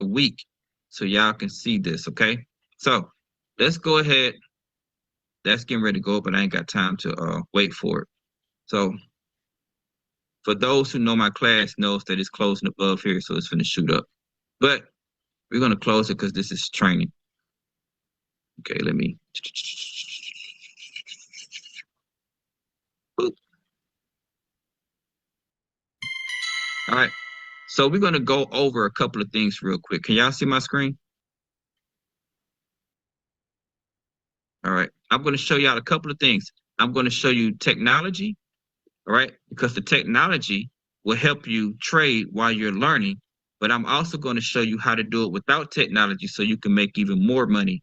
week so y'all can see this, okay? So let's go ahead. That's getting ready to go up, but I ain't got time to wait for it. So for those who know my class knows that it's closing above here, so it's gonna shoot up. But we're gonna close it because this is training. Okay, let me. Boop. All right, so we're gonna go over a couple of things real quick. Can y'all see my screen? All right, I'm gonna show y'all a couple of things. I'm gonna show you technology, all right, because the technology will help you trade while you're learning. But I'm also going to show you how to do it without technology so you can make even more money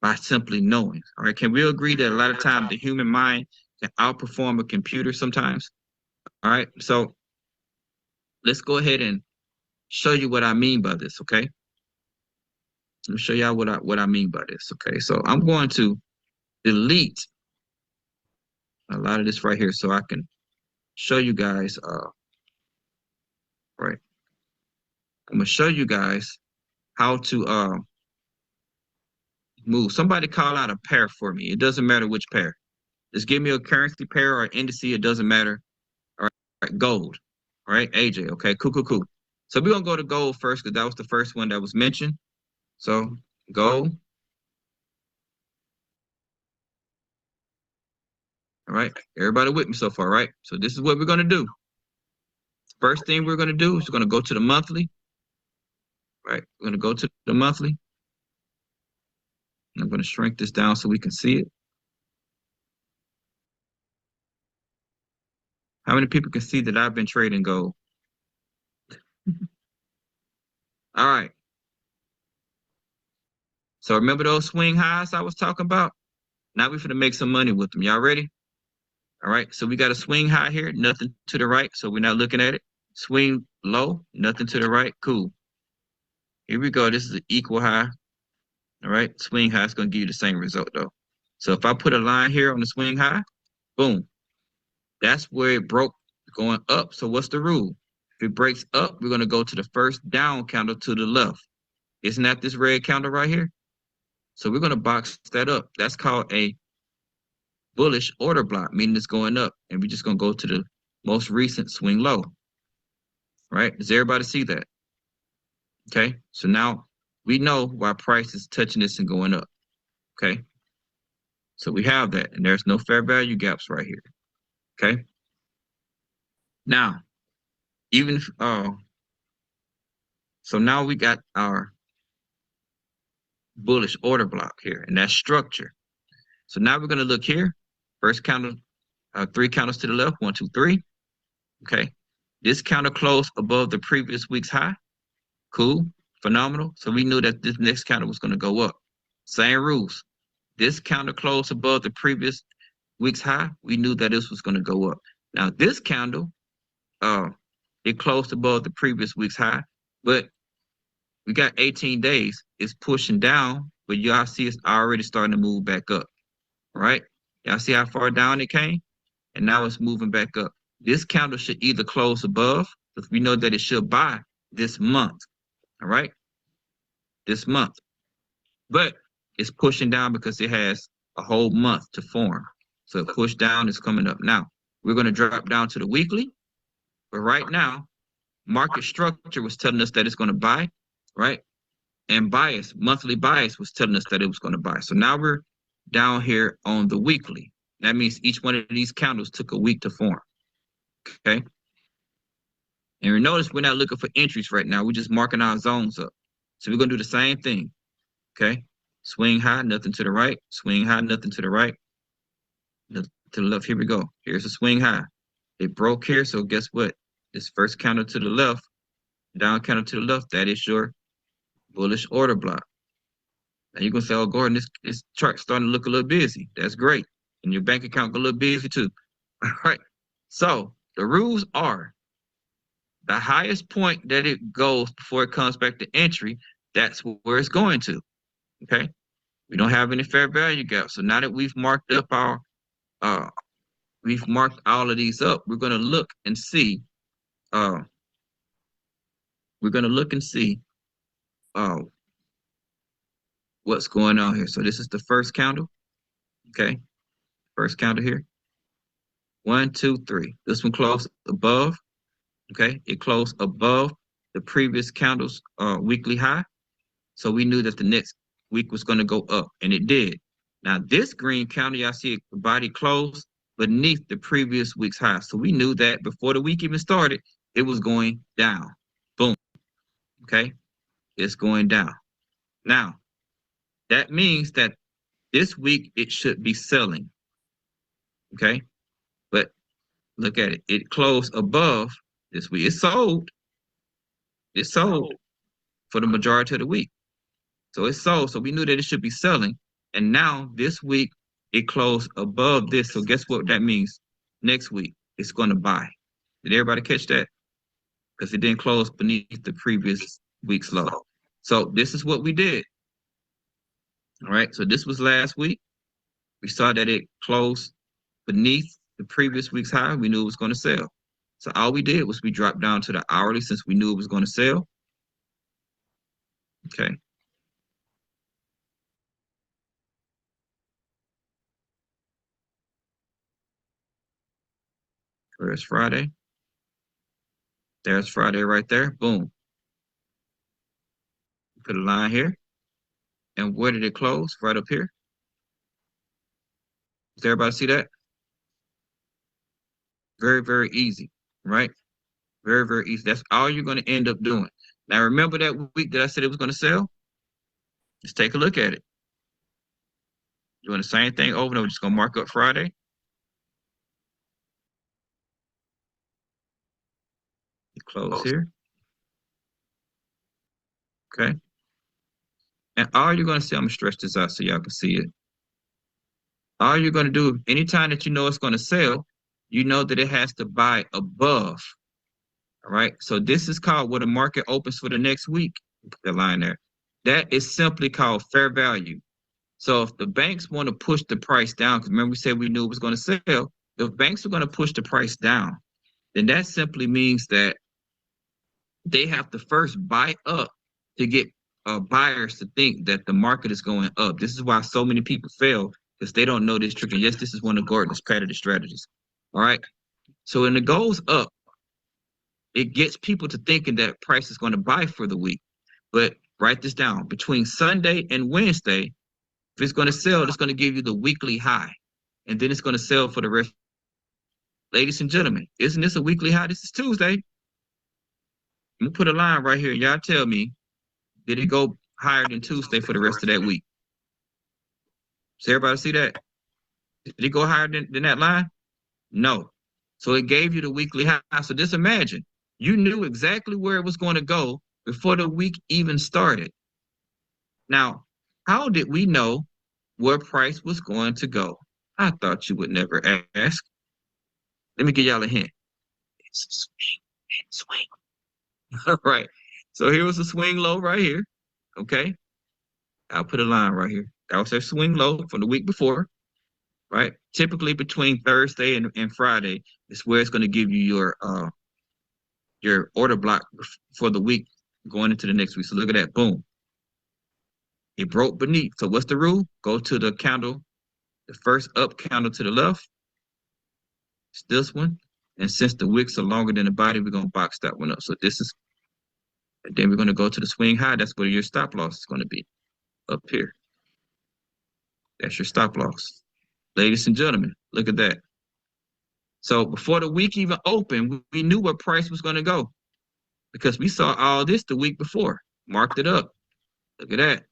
by simply knowing. All right. Can we agree that a lot of times the human mind can outperform a computer sometimes? All right. So let's go ahead and show you what I mean by this. Okay. Let me show y'all what I mean by this. Okay. So I'm going to delete a lot of this right here so I can show you guys. Right. I'm gonna show you guys how to move. Somebody call out a pair for me. It doesn't matter which pair. Just give me a currency pair or indice. It doesn't matter. All right, gold. All right, AJ. Okay, cool, cool, cool. So we're gonna go to gold first because that was the first one that was mentioned. So gold. All right, everybody with me so far, right? So this is what we're gonna do. First thing we're gonna do is we're gonna go to the monthly. Right, we're gonna go to the monthly. I'm gonna shrink this down so we can see it. How many people can see that I've been trading gold? All right. So remember those swing highs I was talking about? Now we're gonna make some money with them. Y'all ready? All right. So we got a swing high here, nothing to the right. So we're not looking at it. Swing low, nothing to the right. Cool. Here we go. This is an equal high. All right. Swing high is gonna give you the same result though. So if I put a line here on the swing high, boom. That's where it broke going up. So what's the rule? If it breaks up, we're gonna go to the first down candle to the left. Isn't that this red candle right here? So we're gonna box that up. That's called a bullish order block, meaning it's going up. And we're just gonna go to the most recent swing low. Right? Does everybody see that? Okay. So now we know why price is touching this and going up. Okay. So we have that, and there's no fair value gaps right here. Okay. Now, even if, so now we got our bullish order block here, and that's structure. So now we're gonna look here. First candle, 3 candles to the left, 1, 2, 3. Okay. This candle closed above the previous week's high. Cool, phenomenal. So we knew that this next candle was gonna go up. Same rules. This candle closed above the previous week's high. We knew that this was gonna go up. Now this candle, it closed above the previous week's high, but we got 18 days. It's pushing down, but y'all see it's already starting to move back up, right? Y'all see how far down it came? And now it's moving back up. This candle should either close above, because we know that it should buy this month, all right? This month. But it's pushing down because it has a whole month to form. So it pushed down, it's coming up. Now, we're going to drop down to the weekly. But right now, market structure was telling us that it's going to buy, right? And bias, monthly bias was telling us that it was going to buy. So now we're down here on the weekly. That means each one of these candles took a week to form. Okay. And we notice we're not looking for entries right now. We're just marking our zones up. So we're going to do the same thing. Okay. Swing high, nothing to the right. Swing high, nothing to the right. Nothing to the left. Here we go. Here's a swing high. It broke here. So guess what? This first candle to the left, down candle to the left, that is your bullish order block. Now you're going to say, oh, Gordon, this chart's starting to look a little busy. That's great. And your bank account got a little busy too. All right. So the rules are the highest point that it goes before it comes back to entry, that's where it's going to. Okay. We don't have any fair value gaps. So now that we've marked up we've marked all of these up, we're going to look and see, what's going on here. So this is the first candle. Okay. First candle here. 1, 2, 3. This one closed above. Okay. It closed above the previous candle's weekly high. So we knew that the next week was going to go up, and it did. Now this green candle, y'all see the body closed beneath the previous week's high. So we knew that before the week even started, it was going down. Boom. Okay. It's going down. Now, that means that this week it should be selling. Okay. But look at it. It closed above this week. It sold. It sold for the majority of the week. So it sold. So we knew that it should be selling. And now this week it closed above this. So guess what that means? Next week it's going to buy. Did everybody catch that? Because it didn't close beneath the previous week's low. So this is what we did. All right. So this was last week. We saw that it closed beneath the previous week's high. We knew it was going to sell. So all we did was we dropped down to the hourly since we knew it was going to sell. Okay. There's Friday. There's Friday right there. Boom. Put a line here. And where did it close? Right up here. Does everybody see that? Very, very easy, right? Very, very easy. That's all you're going to end up doing. Now, remember that week that I said it was going to sell? Just take a look at it. Doing the same thing over and over. Just going to mark up Friday. Close here. Okay. And all you're going to see, I'm going to stretch this out so y'all can see it. All you're going to do, anytime that you know it's going to sell, you know that it has to buy above. All right. So this is called what a market opens for the next week. Put the line there. That is simply called fair value. So if the banks want to push the price down, because remember we said we knew it was going to sell, if banks are going to push the price down, then that simply means that they have to first buy up to get buyers to think that the market is going up. This is why so many people fail, because they don't know this trick. And yes, this is one of Gordon's patented strategies. All right. So when it goes up, it gets people to thinking that price is going to buy for the week. But write this down. Between Sunday and Wednesday, if it's going to sell, it's going to give you the weekly high. And then it's going to sell for the rest. Ladies and gentlemen, isn't this a weekly high? This is Tuesday. I'm going to put a line right here. Y'all tell me, did it go higher than Tuesday for the rest of that week? Does everybody see that? Did it go higher than that line? No. So it gave you the weekly high. So just imagine, you knew exactly where it was going to go before the week even started. Now, how did we know where price was going to go? I thought you would never ask. Let me give y'all a hint. It's a swing. All right. So here was a swing low right here. Okay. I'll put a line right here. That was a swing low from the week before. Right. Typically between Thursday and Friday is where it's going to give you your order block for the week going into the next week. So look at that. Boom. It broke beneath. So what's the rule? Go to the candle, the first up candle to the left. It's this one. And since the wicks are longer than the body, we're going to box that one up. So this is, and then we're going to go to the swing high. That's where your stop loss is going to be, up here. That's your stop loss. Ladies and gentlemen, look at that. So before the week even opened, we knew where price was going to go because we saw all this the week before, marked it up. Look at that.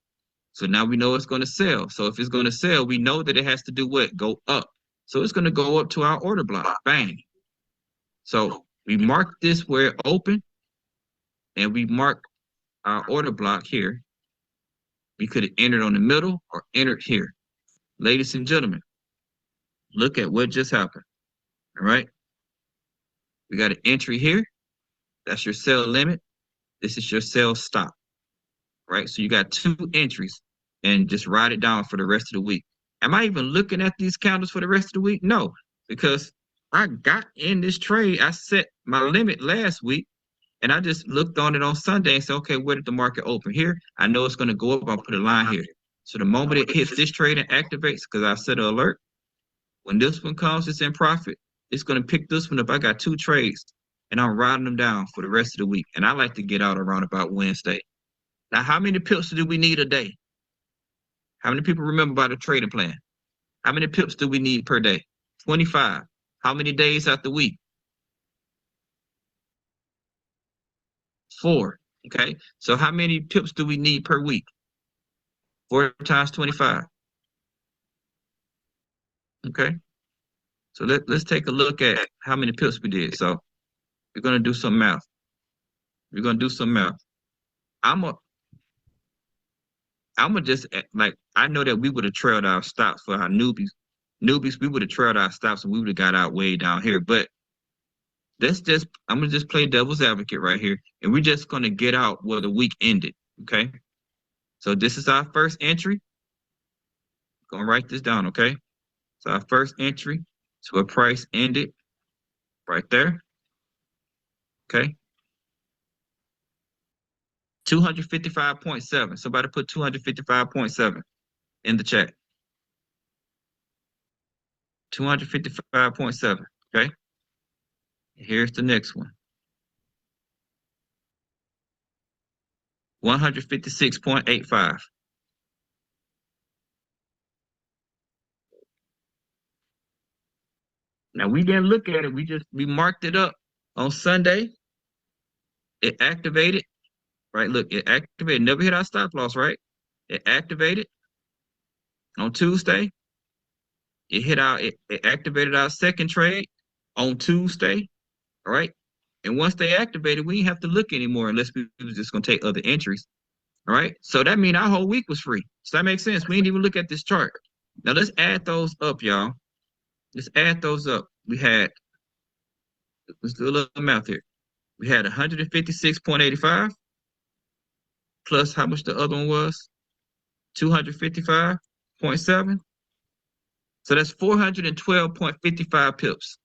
So now we know it's going to sell. So if it's going to sell, we know that it has to do what? Go up. So it's going to go up to our order block. Bang. So we marked this where it opened, and we marked our order block here. We could have entered on the middle or entered here. Ladies and gentlemen, look at what just happened. All right. We got an entry here. That's your sell limit. This is your sell stop. Right. So you got two entries and just write it down for the rest of the week. Am I even looking at these candles for the rest of the week? No, because I got in this trade. I set my limit last week And I just looked on it on Sunday and said, okay, where did the market open? Here, I know it's going to go up. I'll put a line here. So the moment it hits this trade and activates, because I set an alert, when this one comes, it's in profit. It's going to pick this one up. I got 2 trades and I'm riding them down for the rest of the week. And I like to get out around about Wednesday. Now, how many pips do we need a day? How many people remember about a trading plan? How many pips do we need per day? 25. How many days out the week? 4. Okay. So how many pips do we need per week? 4 times 25. Okay. So let's take a look at how many pips we did. So we're going to do some math. We're going to do some math. I'm a I'm gonna just like I know that we would have trailed our stops for our newbies. Newbies, we would have trailed our stops and we would have got out way down here. But I'm gonna just play devil's advocate right here, and we're just gonna get out where the week ended. Okay. So this is our first entry. Gonna write this down, okay? So our first entry to a price ended right there. Okay. 255.7. Somebody put 255.7 in the chat. 255.7. Okay. Here's the next one. 156.85. Now we didn't look at it. We marked it up on Sunday. It activated, right? Look, it activated. Never hit our stop loss, right? It activated on Tuesday. It activated our second trade on Tuesday. All right. And once they activated, we didn't have to look anymore unless we was just gonna take other entries. All right. So that means our whole week was free. Does that make sense? We didn't even look at this chart. Now let's add those up, y'all. Let's add those up. Let's do a little math here. We had 156.85 plus how much the other one was? 255.7. So that's 412.55 pips.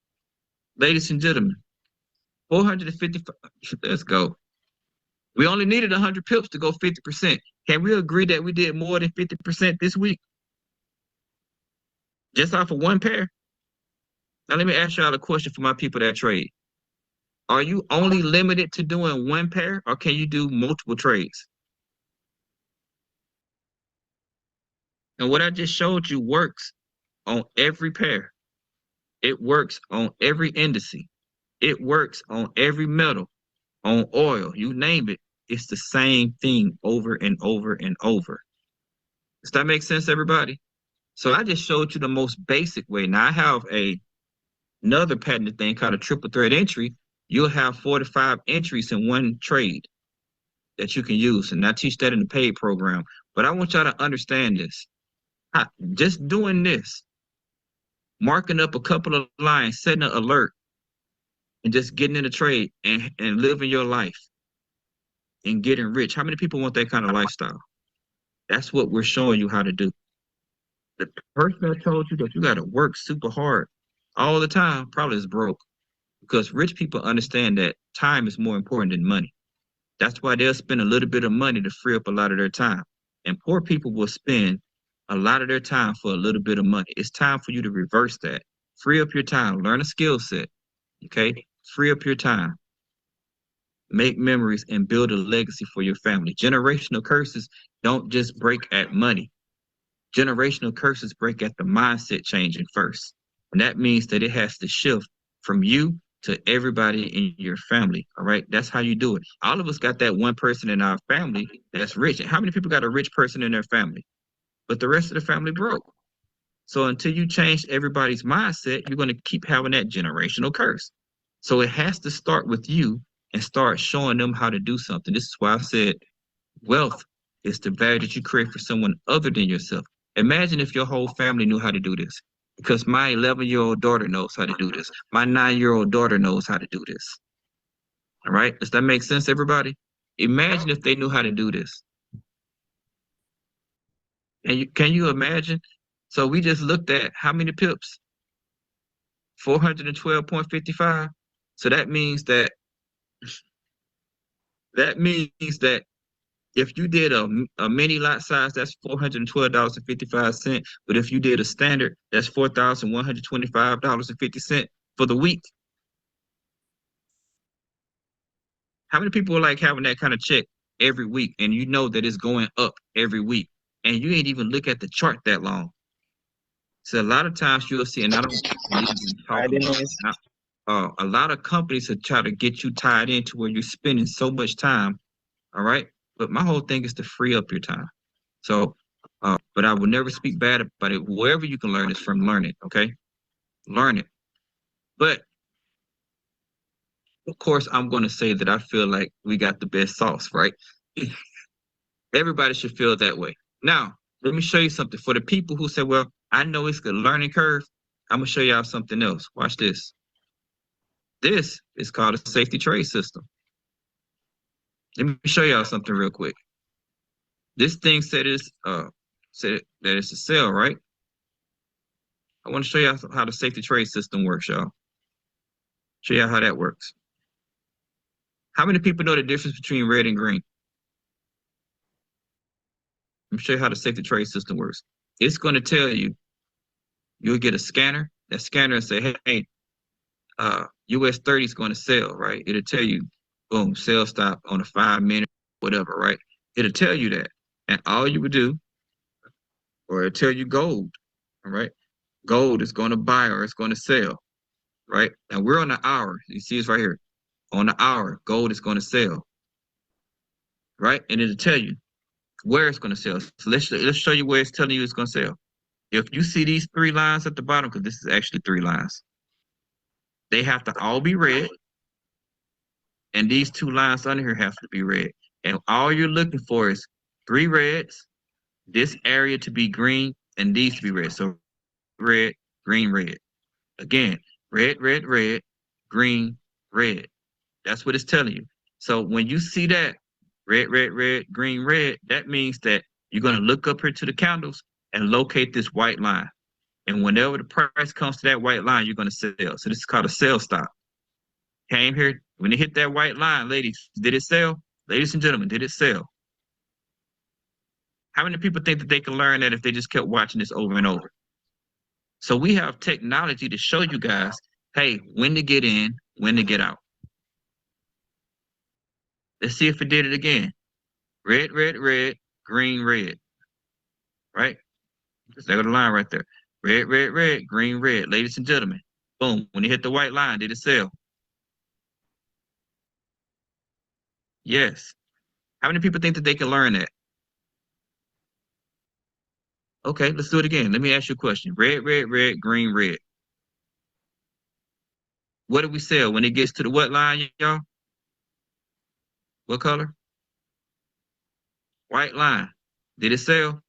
Ladies and gentlemen, 455. Let's go. We only needed 100 pips to go 50%. Can we agree that we did more than 50% this week? Just off of one pair? Now let me ask y'all a question for my people that trade. Are you only limited to doing one pair or can you do multiple trades? And what I just showed you works on every pair. It works on every indice. It works on every metal, on oil, you name it. It's the same thing over and over and over. Does that make sense, everybody? So I just showed you the most basic way. Now I have another patented thing called a triple thread entry. You'll have 4 to 5 entries in one trade that you can use. And I teach that in the paid program. But I want y'all to understand this. Just doing this, marking up a couple of lines, setting an alert, and just getting in a trade and living your life and getting rich. How many people want that kind of lifestyle? That's what we're showing you how to do. The person that told you that you got to work super hard all the time probably is broke, because rich people understand that time is more important than money. That's why they'll spend a little bit of money to free up a lot of their time. And poor people will spend a lot of their time for a little bit of money. It's time for you to reverse that. Free up your time. Learn a skill set. Okay? Free up your time. Make memories and build a legacy for your family. Generational curses don't just break at money. Generational curses break at the mindset changing first. And that means that it has to shift from you to everybody in your family. All right. That's how you do it. All of us got that one person in our family that's rich. And how many people got a rich person in their family? But the rest of the family broke. So until you change everybody's mindset, you're going to keep having that generational curse. So it has to start with you and start showing them how to do something. This is why I said wealth is the value that you create for someone other than yourself. Imagine if your whole family knew how to do this. Because my 11-year-old daughter knows how to do this. My 9-year-old daughter knows how to do this. All right? Does that make sense, everybody? Imagine if they knew how to do this. And can you imagine? So we just looked at how many pips? 412.55. So that means that That means that if you did a mini lot size, that's $412.55. But if you did a standard, that's $4,125.50 for the week. How many people are like having that kind of check every week and you know that it's going up every week and you ain't even look at the chart that long? So a lot of times you'll see, and I don't believe in I talking didn't about miss. a lot of companies are trying to get you tied into where you're spending so much time. All right. But my whole thing is to free up your time. So, but I will never speak bad about it. Wherever you can learn is from, learn it. Okay. Learn it. But of course, I'm going to say that I feel like we got the best sauce, right? Everybody should feel that way. Now, let me show you something. For the people who say, well, I know it's a learning curve, I'm going to show y'all something else. Watch this. This is called a safety trade system. Let me show y'all something real quick. This thing said that it's a sell, right? I want to show y'all how the safety trade system works, y'all. Show y'all how that works. How many people know the difference between red and green? Let me show you how the safety trade system works. It's going to tell you, you'll get a scanner. That scanner will say, hey, US 30 is going to sell, right? It'll tell you, boom, sell stop on a 5 minute, whatever, right? It'll tell you that. And all you would do, or it'll tell you gold, all right? Gold is going to buy or it's going to sell, right? And we're on the hour. You see it's right here. On the hour, gold is going to sell, right? And it'll tell you where it's going to sell. So let's show you where it's telling you it's going to sell. If you see these three lines at the bottom, because this is actually three lines, they have to all be red. And these two lines under here have to be red. And all you're looking for is three reds, this area to be green, and these to be red. So red, green, red. Again, red, red, red, green, red. That's what it's telling you. So when you see that red, red, red, green, red, that means that you're going to look up here to the candles and locate this white line. And whenever the price comes to that white line, you're going to sell. So this is called a sell stop. Came here, when it hit that white line, ladies, did it sell? Ladies and gentlemen, did it sell? How many people think that they can learn that if they just kept watching this over and over? So we have technology to show you guys, hey, when to get in, when to get out. Let's see if it did it again. Red, red, red, green, red. Right? There go the line right there. Red, red, red, green, red. Ladies and gentlemen, boom. When it hit the white line, did it sell? Yes. How many people think that they can learn that? Okay, let's do it again. Let me ask you a question. Red, red, red, green, red. What do we sell when it gets to the what line, y'all? What color? White line. Did it sell?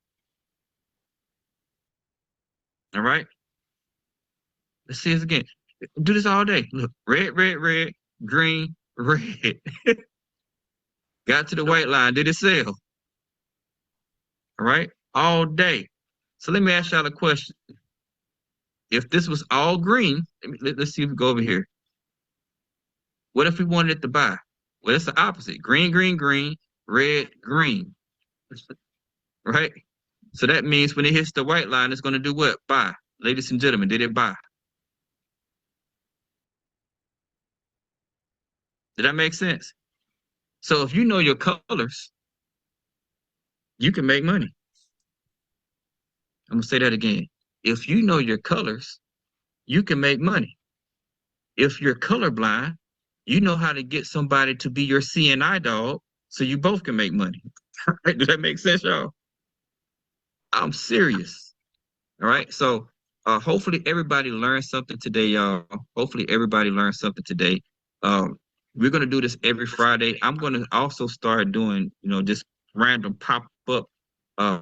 All right. Let's see this again. Do this all day. Look, red, red, red, green, red. Got to the white line. Did it sell? All right. All day. So let me ask y'all a question. If this was all green, let's see if we go over here. What if we wanted it to buy? Well, it's the opposite. Green, green, green, red, green. Right? So that means when it hits the white line, it's going to do what? Buy. Ladies and gentlemen, did it buy? Did that make sense? So if you know your colors, you can make money. I'm going to say that again. If you know your colors, you can make money. If you're colorblind, you know how to get somebody to be your CNI dog so you both can make money. Does that make sense, y'all? I'm serious. All right. So hopefully everybody learned something today, y'all. Hopefully everybody learned something today. We're gonna do this every Friday. I'm gonna also start doing, just random uh,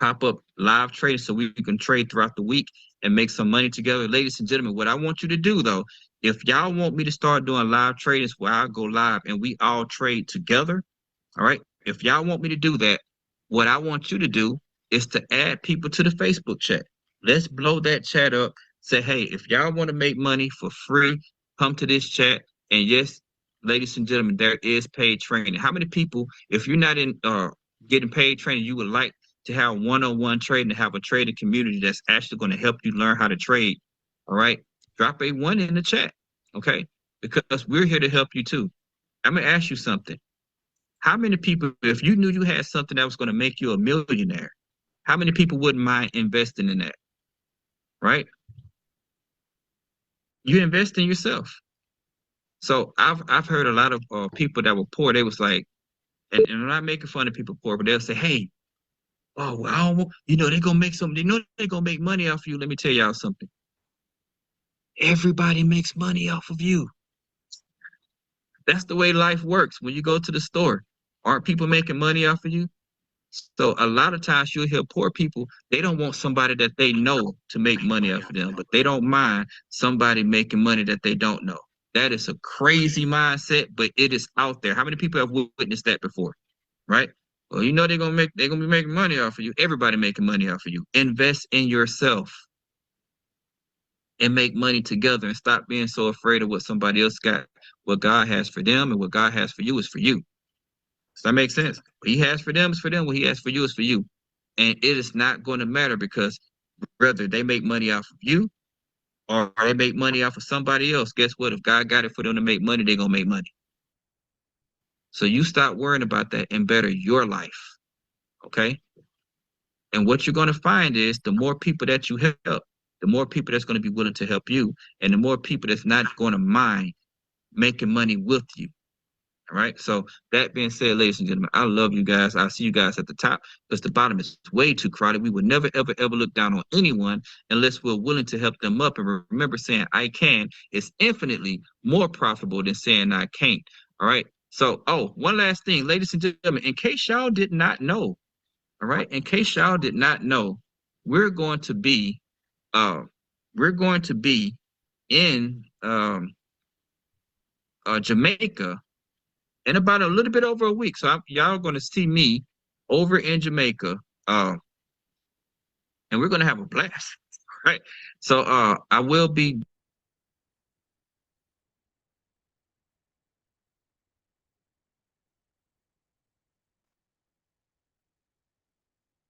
pop up live trading so we can trade throughout the week and make some money together. Ladies and gentlemen, what I want you to do though, if y'all want me to start doing live tradings where I go live and we all trade together, all right. If y'all want me to do that, what I want you to do is to add people to the Facebook chat. Let's blow that chat up. Say, hey, if y'all want to make money for free, come to this chat. And yes, ladies and gentlemen, there is paid training. How many people, if you're not in getting paid training, you would like to have one-on-one trading, to have a trading community that's actually going to help you learn how to trade? All right, drop a one in the chat, okay? Because we're here to help you too. I'm gonna ask you something. How many people, if you knew you had something that was going to make you a millionaire, how many people wouldn't mind investing in that? Right? You invest in yourself. So I've heard a lot of people that were poor. They was like, and I'm not making fun of people poor, but they'll say, "Hey, oh, well, they're gonna make something. They know they're gonna make money off of you. Let me tell y'all something. Everybody makes money off of you. That's the way life works. When you go to the store, aren't people making money off of you? So a lot of times you'll hear poor people, they don't want somebody that they know to make money off of them, but they don't mind somebody making money that they don't know. That is a crazy mindset, but it is out there. How many people have witnessed that before? Right? Well, they're gonna be making money off of you. Everybody making money off of you. Invest in yourself and make money together, and stop being so afraid of what somebody else got. What God has for them and what God has for you is for you. Does that make sense? What he has for them is for them. What he has for you is for you. And it is not going to matter, because whether they make money off of you or they make money off of somebody else, guess what? If God got it for them to make money, they're going to make money. So you stop worrying about that and better your life. Okay? And what you're going to find is the more people that you help, the more people that's going to be willing to help you, and the more people that's not going to mind making money with you. All right. So that being said, ladies and gentlemen, I love you guys. I'll see you guys at the top, because the bottom is way too crowded. We would never, ever, ever look down on anyone unless we're willing to help them up. And remember, saying I can is infinitely more profitable than saying I can't. All right. So, one last thing, ladies and gentlemen, in case y'all did not know, all right, in case y'all did not know, we're going to be, we're going to be in Jamaica in about a little bit over a week. So y'all are going to see me over in Jamaica, and we're going to have a blast. Right. So I will be